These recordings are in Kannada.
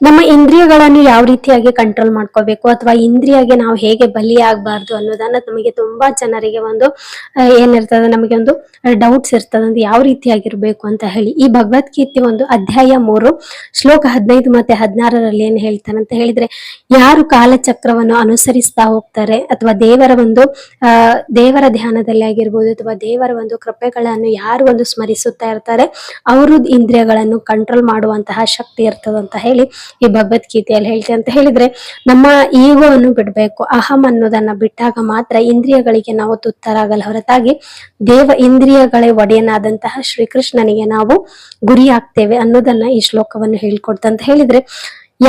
ನಮ್ಮ ಇಂದ್ರಿಯಗಳನ್ನು ಯಾವ ರೀತಿಯಾಗಿ ಕಂಟ್ರೋಲ್ ಮಾಡ್ಕೋಬೇಕು ಅಥವಾ ಇಂದ್ರಿಯಗೆ ನಾವು ಹೇಗೆ ಬಲಿಯಾಗಬಾರ್ದು ಅನ್ನೋದನ್ನ ನಮಗೆ ತುಂಬಾ ಜನರಿಗೆ ಒಂದು ಏನಿರ್ತದೆ, ನಮಗೆ ಒಂದು ಡೌಟ್ಸ್ ಇರ್ತದೆ, ಒಂದು ಯಾವ ರೀತಿಯಾಗಿರ್ಬೇಕು ಅಂತ ಹೇಳಿ. ಈ ಭಗವದ್ಗೀತೆ ಒಂದು ಅಧ್ಯಾಯ 3 ಶ್ಲೋಕ 15 ಮತ್ತೆ 16ರಲ್ಲಿ ಏನ್ ಹೇಳ್ತಾನೆ ಅಂತ ಹೇಳಿದ್ರೆ, ಯಾರು ಕಾಲಚಕ್ರವನ್ನು ಅನುಸರಿಸ್ತಾ ಹೋಗ್ತಾರೆ ಅಥವಾ ದೇವರ ಒಂದು ದೇವರ ಧ್ಯಾನದಲ್ಲಿ ಆಗಿರ್ಬೋದು ಅಥವಾ ದೇವರ ಒಂದು ಕೃಪೆಗಳನ್ನು ಯಾರು ಒಂದು ಸ್ಮರಿಸುತ್ತಾ ಇರ್ತಾರೆ, ಅವರು ಇಂದ್ರಿಯಗಳನ್ನು ಕಂಟ್ರೋಲ್ ಮಾಡುವಂತಹ ಶಕ್ತಿ ಇರ್ತದೆ ಅಂತ ಹೇಳಿ ಈ ಭಗವದ್ಗೀತೆಯಲ್ಲಿ ಹೇಳ್ತೇವೆ. ಅಂತ ಹೇಳಿದ್ರೆ ನಮ್ಮ ಈಗೋವನ್ನು ಬಿಡ್ಬೇಕು, ಅಹಂ ಅನ್ನೋದನ್ನ ಬಿಟ್ಟಾಗ ಮಾತ್ರ ಇಂದ್ರಿಯಗಳಿಗೆ ನಾವು ತುತ್ತರಾಗಲ್ಲ. ಹೊರತಾಗಿ ಇಂದ್ರಿಯಗಳೇ ಒಡೆಯನಾದಂತಹ ಶ್ರೀಕೃಷ್ಣನಿಗೆ ನಾವು ಗುರಿ ಆಗ್ತೇವೆ ಅನ್ನೋದನ್ನ ಈ ಶ್ಲೋಕವನ್ನು ಹೇಳ್ಕೊಡ್ತ. ಅಂತ ಹೇಳಿದ್ರೆ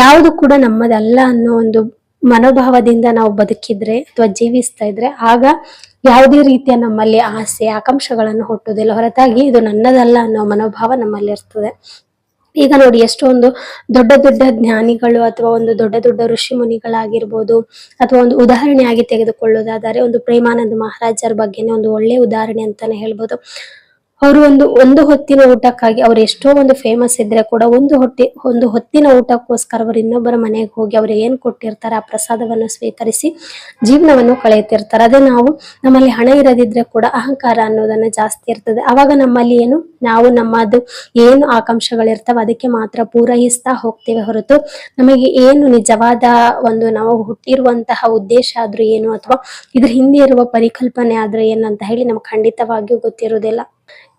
ಯಾವುದು ಕೂಡ ನಮ್ಮದಲ್ಲ ಅನ್ನೋ ಒಂದು ಮನೋಭಾವದಿಂದ ನಾವು ಬದುಕಿದ್ರೆ ಅಥವಾ ಜೀವಿಸ್ತಾ ಇದ್ರೆ ಆಗ ಯಾವುದೇ ರೀತಿಯ ನಮ್ಮಲ್ಲಿ ಆಸೆ ಆಕಾಂಕ್ಷೆಗಳನ್ನು ಹುಟ್ಟುವುದಿಲ್ಲ. ಹೊರತಾಗಿ ಇದು ನನ್ನದಲ್ಲ ಅನ್ನೋ ಮನೋಭಾವ ನಮ್ಮಲ್ಲಿ ಇರ್ತದೆ. ಈಗ ನೋಡಿ, ಎಷ್ಟೊಂದು ದೊಡ್ಡ ದೊಡ್ಡ ಜ್ಞಾನಿಗಳು ಅಥವಾ ಒಂದು ದೊಡ್ಡ ದೊಡ್ಡ ಋಷಿ ಮುನಿಗಳಾಗಿರ್ಬೋದು, ಅಥವಾ ಒಂದು ಉದಾಹರಣೆಯಾಗಿ ತೆಗೆದುಕೊಳ್ಳುವುದಾದರೆ ಒಂದು ಪ್ರೇಮಾನಂದ ಮಹಾರಾಜರ ಬಗ್ಗೆನೇ ಒಂದು ಒಳ್ಳೆ ಉದಾಹರಣೆ ಅಂತಾನೆ ಹೇಳ್ಬೋದು. ಅವರು ಒಂದು ಹೊತ್ತಿನ ಊಟಕ್ಕಾಗಿ ಅವ್ರು ಎಷ್ಟೋ ಒಂದು ಫೇಮಸ್ ಇದ್ರೆ ಕೂಡ ಒಂದು ಹೊತ್ತಿನ ಊಟಕ್ಕೋಸ್ಕರ ಅವರು ಇನ್ನೊಬ್ಬರ ಮನೆಗೆ ಹೋಗಿ ಅವ್ರು ಏನ್ ಕೊಟ್ಟಿರ್ತಾರೆ ಆ ಪ್ರಸಾದವನ್ನು ಸ್ವೀಕರಿಸಿ ಜೀವನವನ್ನು ಕಳೆಯುತ್ತಿರ್ತಾರೆ. ಅದೇ ನಮ್ಮಲ್ಲಿ ಹಣ ಇರದಿದ್ರೆ ಕೂಡ ಅಹಂಕಾರ ಅನ್ನೋದನ್ನ ಜಾಸ್ತಿ ಇರ್ತದೆ. ಅವಾಗ ನಮ್ಮಲ್ಲಿ ನಾವು ನಮ್ಮದು ಏನು ಆಕಾಂಕ್ಷೆಗಳಿರ್ತಾವ ಅದಕ್ಕೆ ಮಾತ್ರ ಪೂರೈಸ್ತಾ ಹೋಗ್ತೇವೆ ಹೊರತು ನಮಗೆ ಏನು ನಿಜವಾದ ಒಂದು ನಾವು ಹುಟ್ಟಿರುವಂತಹ ಉದ್ದೇಶ ಆದ್ರೂ ಏನು ಅಥವಾ ಇದ್ರ ಹಿಂದೆ ಇರುವ ಪರಿಕಲ್ಪನೆ ಆದ್ರೂ ಏನು ಅಂತ ಹೇಳಿ ನಮ್ಗೆ ಖಂಡಿತವಾಗಿಯೂ ಗೊತ್ತಿರುವುದಿಲ್ಲ.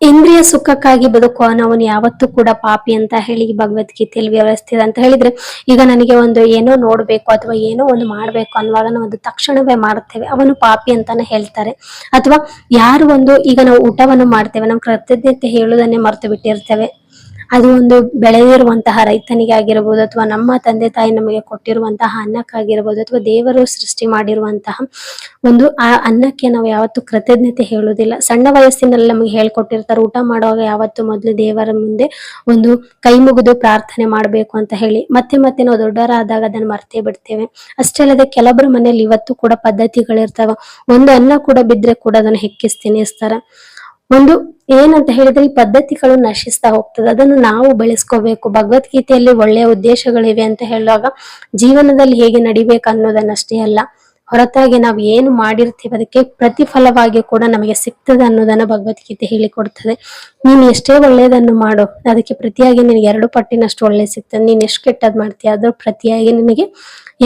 ಇಂದ್ರಿಯ ಸುಖಕ್ಕಾಗಿ ಬದುಕುವವನು ಯಾವತ್ತೂ ಕೂಡ ಪಾಪಿ ಅಂತ ಹೇಳಿ ಭಗವದ್ಗೀತೆಯಲ್ಲಿ ವ್ಯವಸ್ಥಿತ. ಅಂತ ಹೇಳಿದ್ರೆ ಈಗ ನನಗೆ ಒಂದು ಏನೋ ನೋಡ್ಬೇಕು ಅಥವಾ ಏನೋ ಒಂದು ಮಾಡ್ಬೇಕು ಅನ್ನುವಾಗ ನಾವು ಒಂದು ತಕ್ಷಣವೇ ಮಾಡ್ತೇವೆ, ಅವನು ಪಾಪಿ ಅಂತಾನೆ ಹೇಳ್ತಾರೆ. ಅಥವಾ ಯಾರು ಈಗ ನಾವು ಊಟವನ್ನು ಮಾಡ್ತೇವೆ, ನಮ್ಮ ಕೃತಜ್ಞತೆ ಹೇಳುವುದನ್ನೇ ಮರೆತು ಬಿಟ್ಟಿರ್ತೇವೆ. ಅದು ಒಂದು ಬೆಳೆದಿರುವಂತಹ ರೈತನಿಗೆ ಆಗಿರ್ಬೋದು ಅಥವಾ ನಮ್ಮ ತಂದೆ ತಾಯಿ ನಮಗೆ ಕೊಟ್ಟಿರುವಂತಹ ಅನ್ನಕ್ಕಾಗಿರ್ಬೋದು ಅಥವಾ ದೇವರು ಸೃಷ್ಟಿ ಮಾಡಿರುವಂತಹ ಒಂದು ಆ ಅನ್ನಕ್ಕೆ ನಾವು ಯಾವತ್ತು ಕೃತಜ್ಞತೆ ಹೇಳುವುದಿಲ್ಲ. ಸಣ್ಣ ವಯಸ್ಸಿನಲ್ಲಿ ನಮಗೆ ಹೇಳ್ಕೊಟ್ಟಿರ್ತಾರೆ, ಊಟ ಮಾಡುವಾಗ ಯಾವತ್ತು ಮೊದಲು ದೇವರ ಮುಂದೆ ಒಂದು ಕೈ ಮುಗಿದು ಪ್ರಾರ್ಥನೆ ಮಾಡ್ಬೇಕು ಅಂತ ಹೇಳಿ. ಮತ್ತೆ ಮತ್ತೆ ನಾವು ದೊಡ್ಡವರಾದಾಗ ಅದನ್ನ ಮರ್ತೇ ಬಿಡ್ತೇವೆ. ಅಷ್ಟೇ ಅಲ್ಲದೆ ಕೆಲವೊಬ್ಬರ ಮನೆಯಲ್ಲಿ ಇವತ್ತು ಕೂಡ ಪದ್ಧತಿಗಳಿರ್ತಾವ, ಒಂದು ಅನ್ನ ಕೂಡ ಬಿದ್ರೆ ಕೂಡ ಅದನ್ನು ಹೆಕ್ಕಿಸ್ ತಿನ್ನಿಸ್ತಾರ. ಒಂದು ಏನಂತ ಹೇಳಿದ್ರೆ ಈ ಪದ್ಧತಿಗಳು ನಶಿಸ್ತಾ ಹೋಗ್ತದೆ, ಅದನ್ನು ನಾವು ಬೆಳೆಸ್ಕೋಬೇಕು. ಭಗವದ್ಗೀತೆಯಲ್ಲಿ ಒಳ್ಳೆಯ ಉದ್ದೇಶಗಳಿವೆ ಅಂತ ಹೇಳುವಾಗ ಜೀವನದಲ್ಲಿ ಹೇಗೆ ನಡಿಬೇಕು ಅನ್ನೋದನ್ನಷ್ಟೇ ಅಲ್ಲ, ಹೊರತಾಗಿ ನಾವು ಏನು ಮಾಡಿರ್ತೀವಿ ಅದಕ್ಕೆ ಪ್ರತಿಫಲವಾಗಿ ಕೂಡ ನಮಗೆ ಸಿಗ್ತದೆ ಅನ್ನೋದನ್ನ ಭಗವದ್ಗೀತೆ ಹೇಳಿಕೊಡ್ತದೆ. ನೀನ್ ಎಷ್ಟೇ ಒಳ್ಳೆಯದನ್ನು ಮಾಡು, ಅದಕ್ಕೆ ಪ್ರತಿಯಾಗಿ ನಿನಗೆ 2 ಪಟ್ಟಿನಷ್ಟು ಒಳ್ಳೆ ಸಿಗ್ತದೆ. ನೀನ್ ಎಷ್ಟು ಕೆಟ್ಟದ್ ಮಾಡ್ತೀಯ ಅದ್ರ ಪ್ರತಿಯಾಗಿ ನಿನಗೆ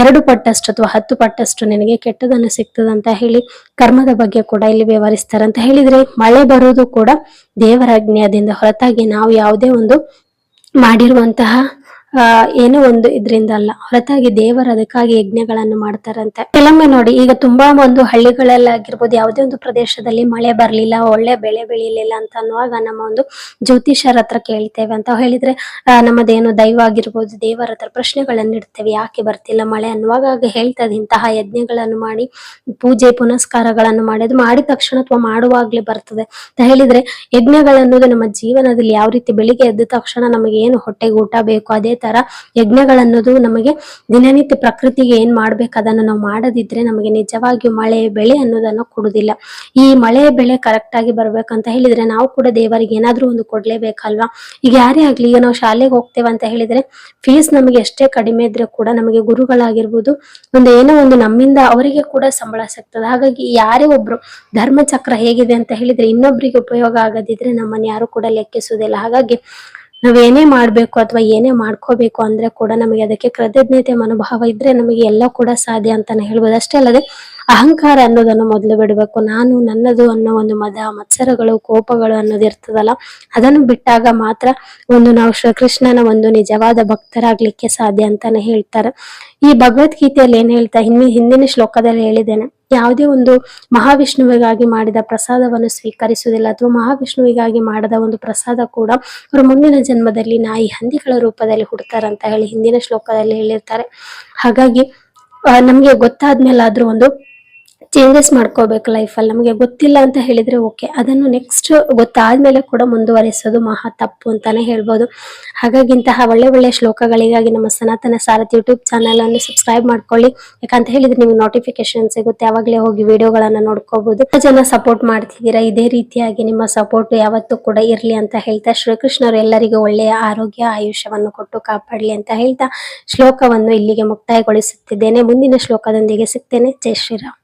2 ಪಟ್ಟಷ್ಟು ಅಥವಾ 10 ಪಟ್ಟಷ್ಟು ನಿನಗೆ ಕೆಟ್ಟದನ್ನು ಸಿಗ್ತದಂತ ಹೇಳಿ ಕರ್ಮದ ಬಗ್ಗೆ ಕೂಡ ಇಲ್ಲಿ ವಿವರಿಸ್ತಾರೆ. ಅಂತ ಹೇಳಿದ್ರೆ ಮಳೆ ಬರುವುದು ಕೂಡ ದೇವರ ಅಜ್ಞೆಯದಿಂದ, ಹೊರತಾಗಿ ನಾವು ಯಾವುದೇ ಒಂದು ಮಾಡಿರುವಂತಹ ಏನೋ ಒಂದು ಇದ್ರಿಂದ ಅಲ್ಲ, ಹೊರತಾಗಿ ದೇವರು ಅದಕ್ಕಾಗಿ ಯಜ್ಞಗಳನ್ನು ಮಾಡ್ತಾರಂತೆ. ಕೆಲವೊಮ್ಮೆ ನೋಡಿ, ಈಗ ತುಂಬಾ ಒಂದು ಹಳ್ಳಿಗಳಲ್ಲಾಗಿರ್ಬೋದು ಯಾವುದೇ ಒಂದು ಪ್ರದೇಶದಲ್ಲಿ ಮಳೆ ಬರ್ಲಿಲ್ಲ, ಒಳ್ಳೆ ಬೆಳೆ ಬೆಳಿಲಿಲ್ಲ ಅಂತ ಅನ್ನುವಾಗ ನಮ್ಮ ಒಂದು ಜ್ಯೋತಿಷರ ಹತ್ರ ಕೇಳ್ತೇವೆ. ಅಂತ ಹೇಳಿದ್ರೆ ನಮ್ಮದೇನು ದೈವ ಆಗಿರ್ಬೋದು ದೇವರ ಹತ್ರ ಪ್ರಶ್ನೆಗಳನ್ನು ಇಡ್ತೇವೆ, ಯಾಕೆ ಬರ್ತಿಲ್ಲ ಮಳೆ ಅನ್ನುವಾಗ ಹೇಳ್ತದೆ ಇಂತಹ ಯಜ್ಞಗಳನ್ನು ಮಾಡಿ ಪೂಜೆ ಪುನಸ್ಕಾರಗಳನ್ನು ಮಾಡಿ ಅದು ಮಾಡಿದ ತಕ್ಷಣ ಅಥವಾ ಮಾಡುವಾಗ್ಲೇ ಬರ್ತದೆ ಅಂತ ಹೇಳಿದ್ರೆ ಯಜ್ಞಗಳನ್ನೋದು ನಮ್ಮ ಜೀವನದಲ್ಲಿ ಯಾವ ರೀತಿ ಬೆಳಿಗ್ಗೆ ಎದ್ದ ತಕ್ಷಣ ನಮಗೆ ಏನು ಹೊಟ್ಟೆಗೆ ಊಟ ಬೇಕು ಅದೇ ತರ ಯಜ್ಞಗಳನ್ನೋದು ನಮಗೆ ದಿನನಿತ್ಯ ಪ್ರಕೃತಿಗೆ ಏನ್ ಮಾಡ್ಬೇಕು ಅದನ್ನು ನಾವು ಮಾಡದಿದ್ರೆ ನಮಗೆ ನಿಜವಾಗಿಯೂ ಮಳೆ ಬೆಳೆ ಅನ್ನೋದನ್ನ ಕೊಡುದಿಲ್ಲ. ಈ ಮಳೆ ಬೆಳೆ ಕರೆಕ್ಟ್ ಆಗಿ ಬರ್ಬೇಕಂತ ಹೇಳಿದ್ರೆ ನಾವು ಕೂಡ ದೇವರಿಗೆ ಏನಾದ್ರೂ ಒಂದು ಕೊಡ್ಲೇಬೇಕಲ್ವಾ. ಈಗ ಯಾರೇ ಆಗ್ಲಿ, ಈಗ ನಾವು ಶಾಲೆಗೆ ಹೋಗ್ತೇವೆ ಅಂತ ಹೇಳಿದ್ರೆ ಫೀಸ್ ನಮಗೆ ಎಷ್ಟೇ ಕಡಿಮೆ ಇದ್ರೆ ಕೂಡ ನಮಗೆ ಗುರುಗಳಾಗಿರ್ಬೋದು ಏನೋ ಒಂದು ನಮ್ಮಿಂದ ಅವರಿಗೆ ಕೂಡ ಸಂಬಳ ಸಿಗ್ತದೆ. ಹಾಗಾಗಿ ಯಾರೇ ಒಬ್ರು ಧರ್ಮಚಕ್ರ ಹೇಗಿದೆ ಅಂತ ಹೇಳಿದ್ರೆ ಇನ್ನೊಬ್ರಿಗೆ ಉಪಯೋಗ ಆಗದಿದ್ರೆ ನಮ್ಮನ್ನ ಯಾರು ಕೂಡ ಲೆಕ್ಕಿಸುವುದಿಲ್ಲ. ಹಾಗಾಗಿ ನಾವೇನೇ ಮಾಡ್ಬೇಕು ಅಥವಾ ಏನೇ ಮಾಡ್ಕೋಬೇಕು ಅಂದ್ರೆ ಕೂಡ ನಮಗೆ ಅದಕ್ಕೆ ಕೃತಜ್ಞತೆ ಮನೋಭಾವ ಇದ್ರೆ ನಮಗೆ ಎಲ್ಲ ಕೂಡ ಸಾಧ್ಯ ಅಂತಾನೆ ಹೇಳ್ಬೋದು. ಅಷ್ಟೇ ಅಲ್ಲದೆ ಅಹಂಕಾರ ಅನ್ನೋದನ್ನು ಮೊದಲು ಬಿಡಬೇಕು. ನಾನು ನನ್ನದು ಅನ್ನೋ ಒಂದು ಮದ ಮತ್ಸರಗಳು ಕೋಪಗಳು ಅನ್ನೋದು ಇರ್ತದಲ್ಲ, ಅದನ್ನು ಬಿಟ್ಟಾಗ ಮಾತ್ರ ನಾವು ಶ್ರೀಕೃಷ್ಣನ ಒಂದು ನಿಜವಾದ ಭಕ್ತರಾಗ್ಲಿಕ್ಕೆ ಸಾಧ್ಯ ಅಂತಾನೆ ಹೇಳ್ತಾರೆ. ಈ ಭಗವದ್ಗೀತೆಯಲ್ಲಿ ಏನ್ ಹೇಳ್ತಾ ಹಿಂದಿನ ಶ್ಲೋಕದಲ್ಲಿ ಹೇಳಿದ್ದೇನೆ, ಯಾವುದೇ ಒಂದು ಮಹಾವಿಷ್ಣುವಿಗಾಗಿ ಮಾಡಿದ ಪ್ರಸಾದವನ್ನು ಸ್ವೀಕರಿಸುವುದಿಲ್ಲ ಅಥವಾ ಮಹಾವಿಷ್ಣುವಿಗಾಗಿ ಮಾಡದ ಒಂದು ಪ್ರಸಾದ ಕೂಡ ಅವರು ಮುಂದಿನ ಜನ್ಮದಲ್ಲಿ ನಾಯಿ ಹಂದಿಗಳ ರೂಪದಲ್ಲಿ ಹುಡ್ತಾರಂತ ಹೇಳಿ ಹಿಂದಿನ ಶ್ಲೋಕದಲ್ಲಿ ಹೇಳಿರ್ತಾರೆ. ಹಾಗಾಗಿ ನಮ್ಗೆ ಗೊತ್ತಾದ್ಮೇಲಾದ್ರೂ ಚೇಂಜಸ್ ಮಾಡ್ಕೋಬೇಕು ಲೈಫಲ್ಲಿ. ನಮಗೆ ಗೊತ್ತಿಲ್ಲ ಅಂತ ಹೇಳಿದ್ರೆ ಓಕೆ, ಅದನ್ನು ನೆಕ್ಸ್ಟ್ ಗೊತ್ತಾದ್ಮೇಲೆ ಕೂಡ ಮುಂದುವರಿಸೋದು ಮಹಾ ತಪ್ಪು ಅಂತಾನೆ ಹೇಳ್ಬೋದು. ಹಾಗಾಗಿ ಇಂತಹ ಒಳ್ಳೆ ಒಳ್ಳೆ ಶ್ಲೋಕಗಳಿಗಾಗಿ ನಮ್ಮ ಸನಾತನ ಸಾರಥಿ ಯೂಟ್ಯೂಬ್ ಚಾನಲ್ ಅನ್ನು ಸಬ್ಸ್ಕ್ರೈಬ್ ಮಾಡ್ಕೊಳ್ಳಿ. ಯಾಕಂತ ಹೇಳಿದ್ರೆ ನಿಮ್ಗೆ ನೋಟಿಫಿಕೇಶನ್ ಸಿಗುತ್ತೆ, ಅವಾಗಲೇ ಹೋಗಿ ವಿಡಿಯೋಗಳನ್ನ ನೋಡ್ಕೋಬಹುದು. ಜನ ಸಪೋರ್ಟ್ ಮಾಡ್ತಿದ್ದೀರಾ, ಇದೇ ರೀತಿಯಾಗಿ ನಿಮ್ಮ ಸಪೋರ್ಟ್ ಯಾವತ್ತೂ ಕೂಡ ಇರ್ಲಿ ಅಂತ ಹೇಳ್ತಾ, ಶ್ರೀಕೃಷ್ಣರು ಎಲ್ಲರಿಗೂ ಒಳ್ಳೆಯ ಆರೋಗ್ಯ ಆಯುಷ್ಯವನ್ನು ಕೊಟ್ಟು ಕಾಪಾಡಲಿ ಅಂತ ಹೇಳ್ತಾ ಶ್ಲೋಕವನ್ನು ಇಲ್ಲಿಗೆ ಮುಕ್ತಾಯಗೊಳಿಸುತ್ತಿದ್ದೇನೆ. ಮುಂದಿನ ಶ್ಲೋಕದೊಂದಿಗೆ ಸಿಗ್ತೇನೆ. ಜೈ ಶ್ರೀರಾಮ್.